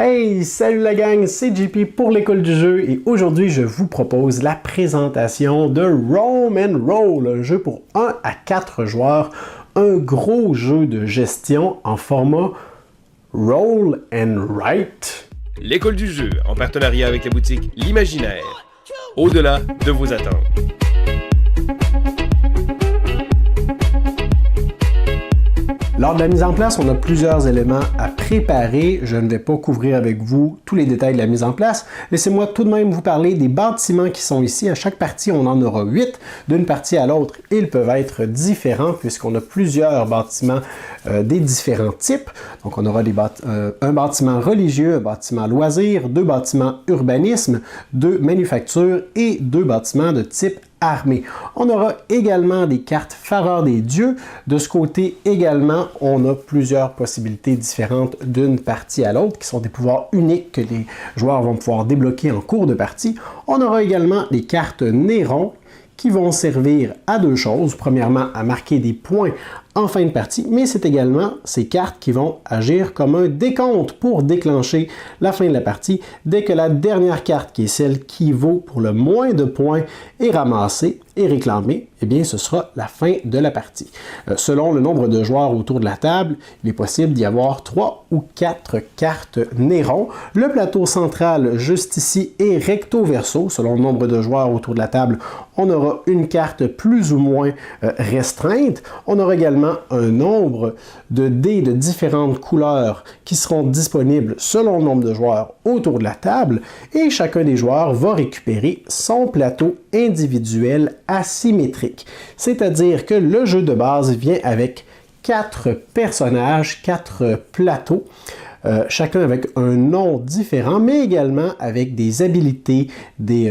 Hey, salut la gang, c'est JP pour l'école du jeu et aujourd'hui je vous propose la présentation de Roam and Roll, un jeu pour 1 à 4 joueurs, un gros jeu de gestion en format Roll and Write. L'école du jeu en partenariat avec la boutique L'Imaginaire, au-delà de vos attentes. Lors de la mise en place, on a plusieurs éléments à préparer. Je ne vais pas couvrir avec vous tous les détails de la mise en place. Laissez-moi tout de même vous parler des bâtiments qui sont ici. À chaque partie, on en aura 8. D'une partie à l'autre, ils peuvent être différents puisqu'on a plusieurs bâtiments des différents types. Donc, on aura un bâtiment religieux, un bâtiment loisir, 2 bâtiments urbanisme, 2 manufactures et 2 bâtiments de type armée. On aura également des cartes Faveur des dieux. De ce côté également, on a plusieurs possibilités différentes d'une partie à l'autre qui sont des pouvoirs uniques que les joueurs vont pouvoir débloquer en cours de partie. On aura également les cartes Néron qui vont servir à 2 choses. Premièrement, à marquer des points en fin de partie, mais c'est également ces cartes qui vont agir comme un décompte pour déclencher la fin de la partie. Dès que la dernière carte, qui est celle qui vaut pour le moins de points, est ramassée et réclamée, eh bien ce sera la fin de la partie. Selon le nombre de joueurs autour de la table, il est possible d'y avoir 3 ou 4 cartes Néron. Le plateau central juste ici est recto verso. Selon le nombre de joueurs autour de la table, on aura une carte plus ou moins restreinte. On aura également un nombre de dés de différentes couleurs qui seront disponibles selon le nombre de joueurs autour de la table et chacun des joueurs va récupérer son plateau individuel asymétrique. C'est-à-dire que le jeu de base vient avec 4 personnages, 4 plateaux, chacun avec un nom différent, mais également avec des habilités, des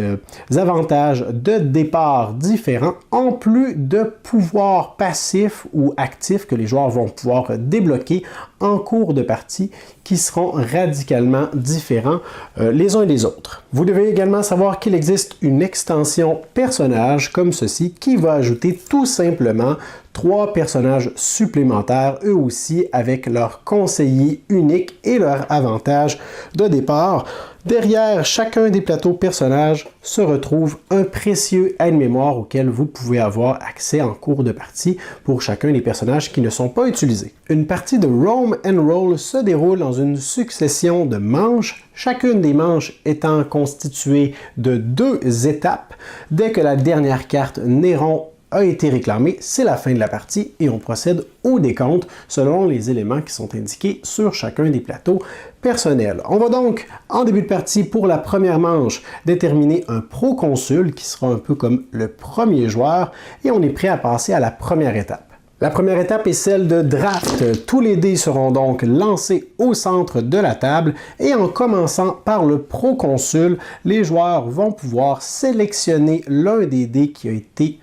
avantages de départ différents, en plus de pouvoirs passifs ou actifs que les joueurs vont pouvoir débloquer en cours de partie, qui seront radicalement différents les uns des autres. Vous devez également savoir qu'il existe une extension personnage comme ceci, qui va ajouter tout simplement 3 personnages supplémentaires, eux aussi avec leur conseiller unique et leur avantage de départ. Derrière chacun des plateaux personnages se retrouve un précieux aide-mémoire auquel vous pouvez avoir accès en cours de partie pour chacun des personnages qui ne sont pas utilisés. Une partie de Roam and Roll se déroule dans une succession de manches, chacune des manches étant constituée de 2 étapes. Dès que la dernière carte Néron a été réclamé, c'est la fin de la partie et on procède au décompte selon les éléments qui sont indiqués sur chacun des plateaux personnels. On va donc, en début de partie, pour la première manche, déterminer un proconsul qui sera un peu comme le premier joueur et on est prêt à passer à la première étape. La première étape est celle de draft. Tous les dés seront donc lancés au centre de la table et en commençant par le proconsul, les joueurs vont pouvoir sélectionner l'un des dés qui a été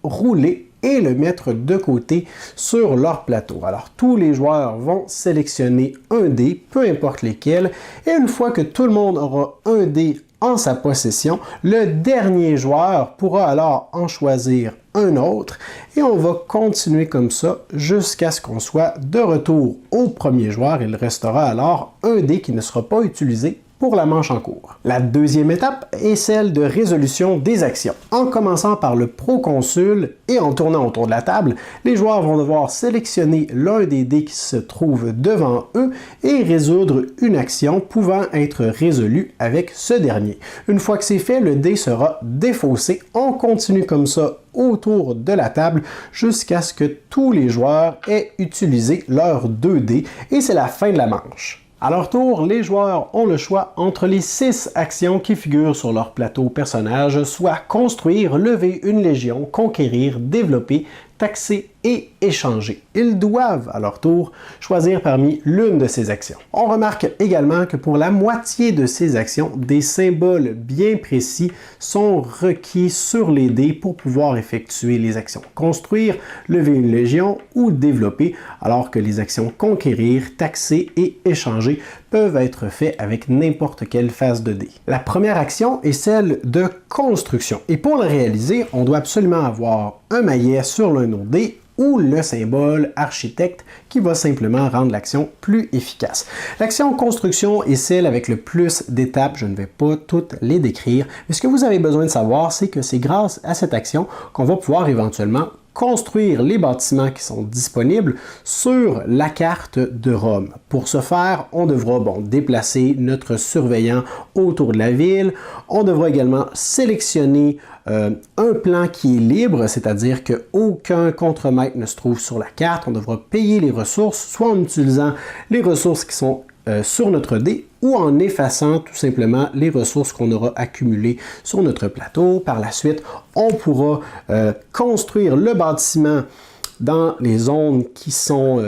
roulé et le mettre de côté sur leur plateau. Alors tous les joueurs vont sélectionner un dé, peu importe lesquels, et une fois que tout le monde aura un dé en sa possession, le dernier joueur pourra alors en choisir un autre et on va continuer comme ça jusqu'à ce qu'on soit de retour au premier joueur. Il restera alors un dé qui ne sera pas utilisé pour la manche en cours. La deuxième étape est celle de résolution des actions. En commençant par le proconsul et en tournant autour de la table, les joueurs vont devoir sélectionner l'un des dés qui se trouve devant eux et résoudre une action pouvant être résolue avec ce dernier. Une fois que c'est fait, le dé sera défaussé. On continue comme ça autour de la table jusqu'à ce que tous les joueurs aient utilisé leurs 2 dés et c'est la fin de la manche. À leur tour, les joueurs ont le choix entre les 6 actions qui figurent sur leur plateau personnage, soit construire, lever une légion, conquérir, développer, taxer et échanger. Ils doivent, à leur tour, choisir parmi l'une de ces actions. On remarque également que pour la moitié de ces actions, des symboles bien précis sont requis sur les dés pour pouvoir effectuer les actions construire, lever une légion ou développer, alors que les actions conquérir, taxer et échanger peuvent être faits avec n'importe quelle phase de dés. La première action est celle de construction. Et pour le réaliser, on doit absolument avoir un maillet sur l'un de nos dés ou le symbole architecte qui va simplement rendre l'action plus efficace. L'action construction est celle avec le plus d'étapes, je ne vais pas toutes les décrire, mais ce que vous avez besoin de savoir, c'est que c'est grâce à cette action qu'on va pouvoir éventuellement construire les bâtiments qui sont disponibles sur la carte de Rome. Pour ce faire, on devra déplacer notre surveillant autour de la ville. On devra également sélectionner un plan qui est libre, c'est-à-dire qu'aucun contremaître ne se trouve sur la carte. On devra payer les ressources, soit en utilisant les ressources qui sont sur notre dé ou en effaçant tout simplement les ressources qu'on aura accumulées sur notre plateau. Par la suite, on pourra construire le bâtiment dans les zones qui sont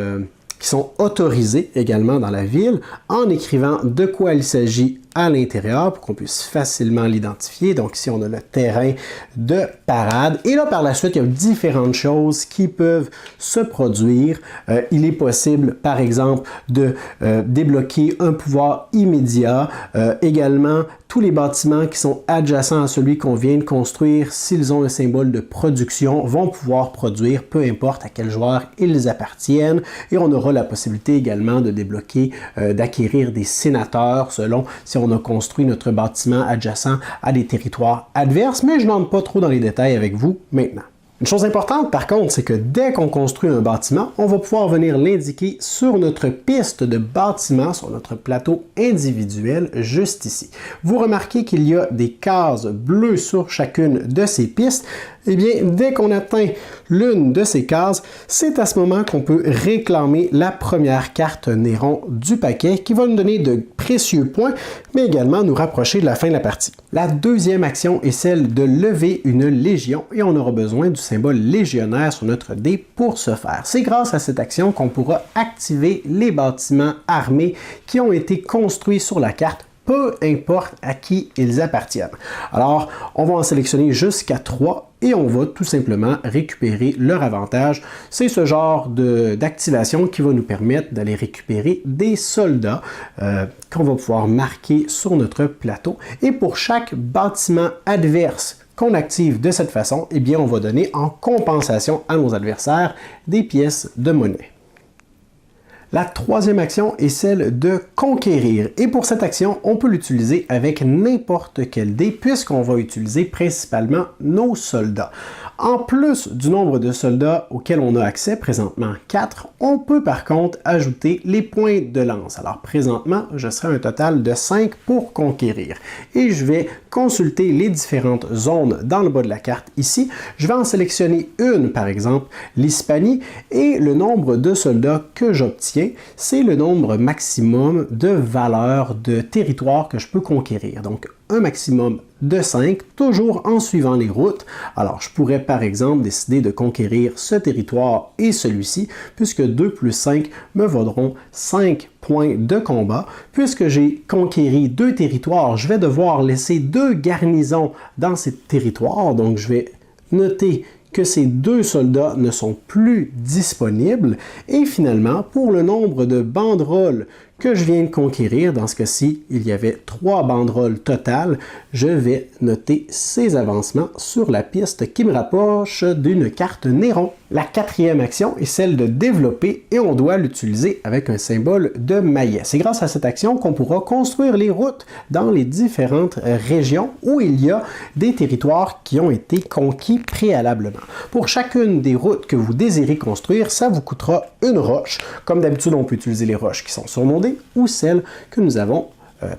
autorisées également dans la ville en écrivant de quoi il s'agit à l'intérieur pour qu'on puisse facilement l'identifier. Donc ici, on a le terrain de parade. Et là, par la suite, il y a différentes choses qui peuvent se produire. Il est possible, par exemple, de débloquer un pouvoir immédiat. Également, tous les bâtiments qui sont adjacents à celui qu'on vient de construire, s'ils ont un symbole de production, vont pouvoir produire, peu importe à quel joueur ils appartiennent. Et on aura la possibilité également de débloquer, d'acquérir des sénateurs selon si on a construit notre bâtiment adjacent à des territoires adverses, mais je n'entre pas trop dans les détails avec vous maintenant. Une chose importante, par contre, c'est que dès qu'on construit un bâtiment, on va pouvoir venir l'indiquer sur notre piste de bâtiment, sur notre plateau individuel, juste ici. Vous remarquez qu'il y a des cases bleues sur chacune de ces pistes. Eh bien, dès qu'on atteint l'une de ces cases, c'est à ce moment qu'on peut réclamer la première carte Néron du paquet qui va nous donner de précieux points, mais également nous rapprocher de la fin de la partie. La deuxième action est celle de lever une légion et on aura besoin du symbole légionnaire sur notre dé pour ce faire. C'est grâce à cette action qu'on pourra activer les bâtiments armés qui ont été construits sur la carte, peu importe à qui ils appartiennent. Alors, on va en sélectionner jusqu'à 3 et on va tout simplement récupérer leur avantage. C'est ce genre d'activation qui va nous permettre d'aller récupérer des soldats qu'on va pouvoir marquer sur notre plateau. Et pour chaque bâtiment adverse qu'on active de cette façon, eh bien, on va donner en compensation à nos adversaires des pièces de monnaie. La troisième action est celle de conquérir. Et pour cette action, on peut l'utiliser avec n'importe quel dé puisqu'on va utiliser principalement nos soldats. En plus du nombre de soldats auxquels on a accès, présentement 4, on peut par contre ajouter les points de lance. Alors présentement, je serai un total de 5 pour conquérir. Et je vais consulter les différentes zones dans le bas de la carte ici. Je vais en sélectionner une, par exemple, l'Hispanie, et le nombre de soldats que j'obtiens, c'est le nombre maximum de valeurs de territoire que je peux conquérir. Donc, un maximum de 5, toujours en suivant les routes. Alors, je pourrais par exemple décider de conquérir ce territoire et celui-ci, puisque 2 plus 5 me vaudront 5 points de combat. Puisque j'ai conquéri 2 territoires, je vais devoir laisser 2 garnisons dans ces territoires. Donc, je vais noter que ces 2 soldats ne sont plus disponibles. Et finalement, pour le nombre de banderoles que je viens de conquérir, dans ce cas-ci, il y avait 3 banderoles totales, je vais noter ces avancements sur la piste qui me rapproche d'une carte Néron. La quatrième action est celle de développer et on doit l'utiliser avec un symbole de maillet. C'est grâce à cette action qu'on pourra construire les routes dans les différentes régions où il y a des territoires qui ont été conquis préalablement. Pour chacune des routes que vous désirez construire, ça vous coûtera une roche. Comme d'habitude, on peut utiliser les roches qui sont sur mon dé ou celles que nous avons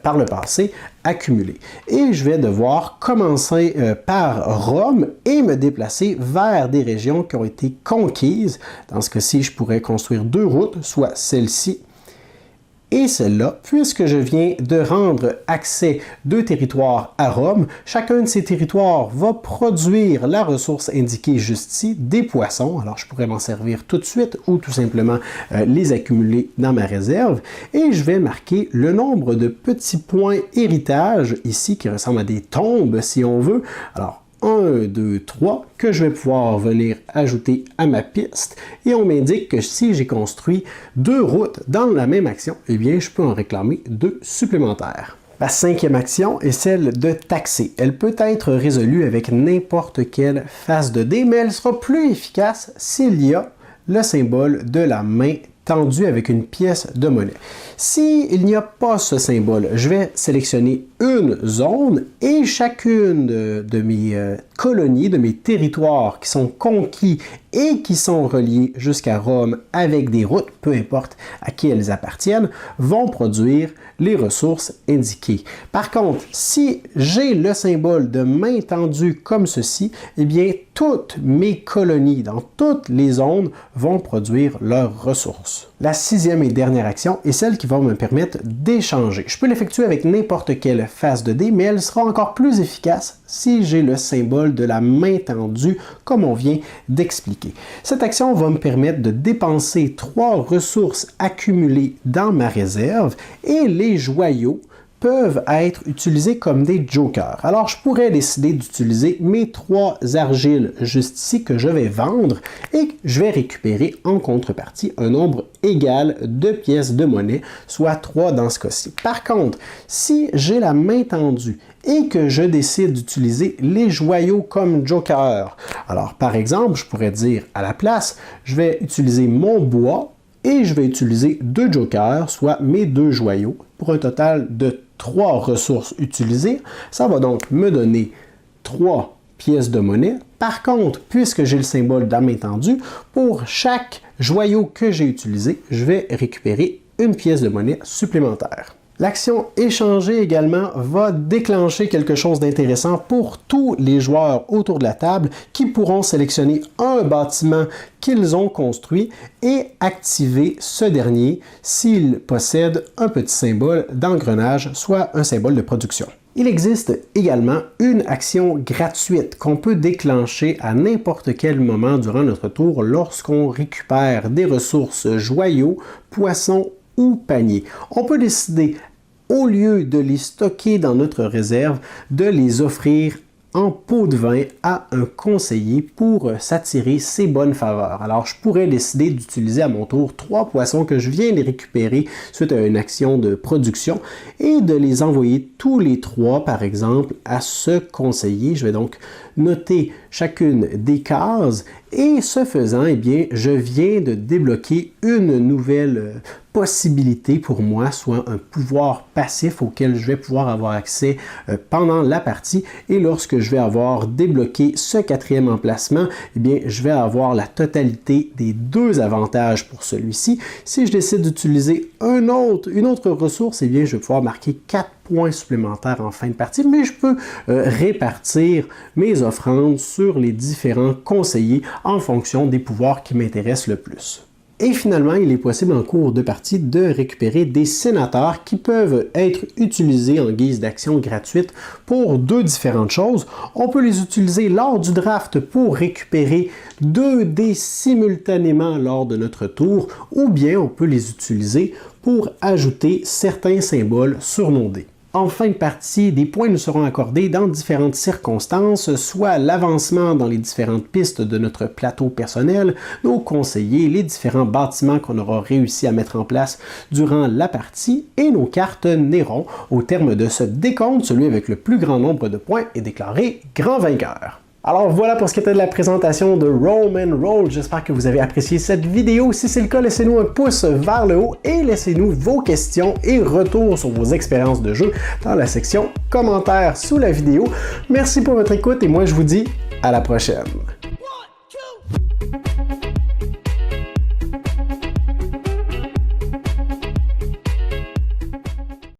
par le passé accumulées. Et je vais devoir commencer par Rome et me déplacer vers des régions qui ont été conquises. Dans ce cas-ci, je pourrais construire 2 routes, soit celle-ci et celle-là, puisque je viens de rendre accès 2 territoires à Rome. Chacun de ces territoires va produire la ressource indiquée juste ici, des poissons. Alors, je pourrais m'en servir tout de suite ou tout simplement les accumuler dans ma réserve. Et je vais marquer le nombre de petits points héritage ici, qui ressemblent à des tombes, si on veut. Alors, 1, 2, 3, que je vais pouvoir venir ajouter à ma piste. Et on m'indique que si j'ai construit 2 routes dans la même action, eh bien, je peux en réclamer 2 supplémentaires. La 5e action est celle de taxer. Elle peut être résolue avec n'importe quelle face de dé, mais elle sera plus efficace s'il y a le symbole de la main tendue avec une pièce de monnaie. S'il n'y a pas ce symbole, je vais sélectionner une zone et chacune de mes colonies, de mes territoires qui sont conquis et qui sont reliés jusqu'à Rome avec des routes, peu importe à qui elles appartiennent, vont produire les ressources indiquées. Par contre, si j'ai le symbole de main tendue comme ceci, eh bien, toutes mes colonies dans toutes les zones vont produire leurs ressources. La 6e et dernière action est celle qui va me permettre d'échanger. Je peux l'effectuer avec n'importe quelle face de dé, mais elle sera encore plus efficace si j'ai le symbole de la main tendue, comme on vient d'expliquer. Cette action va me permettre de dépenser 3 ressources accumulées dans ma réserve et les joyaux peuvent être utilisés comme des jokers. Alors, je pourrais décider d'utiliser mes 3 argiles juste ici que je vais vendre et je vais récupérer en contrepartie un nombre égal de pièces de monnaie, soit 3 dans ce cas-ci. Par contre, si j'ai la main tendue et que je décide d'utiliser les joyaux comme joker, alors par exemple, je pourrais dire à la place, je vais utiliser mon bois et je vais utiliser 2 jokers, soit mes 2 joyaux, pour un total de 3 ressources utilisées. Ça va donc me donner 3 pièces de monnaie. Par contre, puisque j'ai le symbole de la main tendue, pour chaque joyau que j'ai utilisé, je vais récupérer une pièce de monnaie supplémentaire. L'action échanger également va déclencher quelque chose d'intéressant pour tous les joueurs autour de la table qui pourront sélectionner un bâtiment qu'ils ont construit et activer ce dernier s'il possède un petit symbole d'engrenage, soit un symbole de production. Il existe également une action gratuite qu'on peut déclencher à n'importe quel moment durant notre tour lorsqu'on récupère des ressources joyaux, poissons ou paniers. On peut décider, au lieu de les stocker dans notre réserve, de les offrir en pot de vin à un conseiller pour s'attirer ses bonnes faveurs. Alors, je pourrais décider d'utiliser à mon tour 3 poissons que je viens de récupérer suite à une action de production et de les envoyer tous les 3, par exemple, à ce conseiller. Je vais donc noter chacune des cases et ce faisant, eh bien, je viens de débloquer une nouvelle possibilité pour moi, soit un pouvoir passif auquel je vais pouvoir avoir accès pendant la partie. Et lorsque je vais avoir débloqué ce 4e emplacement, eh bien, je vais avoir la totalité des 2 avantages pour celui-ci. Si je décide d'utiliser une autre ressource, eh bien, je vais pouvoir marquer 4 points supplémentaires en fin de partie, mais je peux répartir mes offrandes sur les différents conseillers en fonction des pouvoirs qui m'intéressent le plus. Et finalement, il est possible en cours de partie de récupérer des sénateurs qui peuvent être utilisés en guise d'action gratuite pour 2 différentes choses. On peut les utiliser lors du draft pour récupérer 2 dés simultanément lors de notre tour, ou bien on peut les utiliser pour ajouter certains symboles sur nos dés. En fin de partie, des points nous seront accordés dans différentes circonstances, soit l'avancement dans les différentes pistes de notre plateau personnel, nos conseillers, les différents bâtiments qu'on aura réussi à mettre en place durant la partie et nos cartes Néron. Au terme de ce décompte, celui avec le plus grand nombre de points est déclaré grand vainqueur. Alors voilà pour ce qui était de la présentation de Roman Roll. J'espère que vous avez apprécié cette vidéo. Si c'est le cas, laissez-nous un pouce vers le haut et laissez-nous vos questions et retours sur vos expériences de jeu dans la section commentaires sous la vidéo. Merci pour votre écoute et moi je vous dis à la prochaine.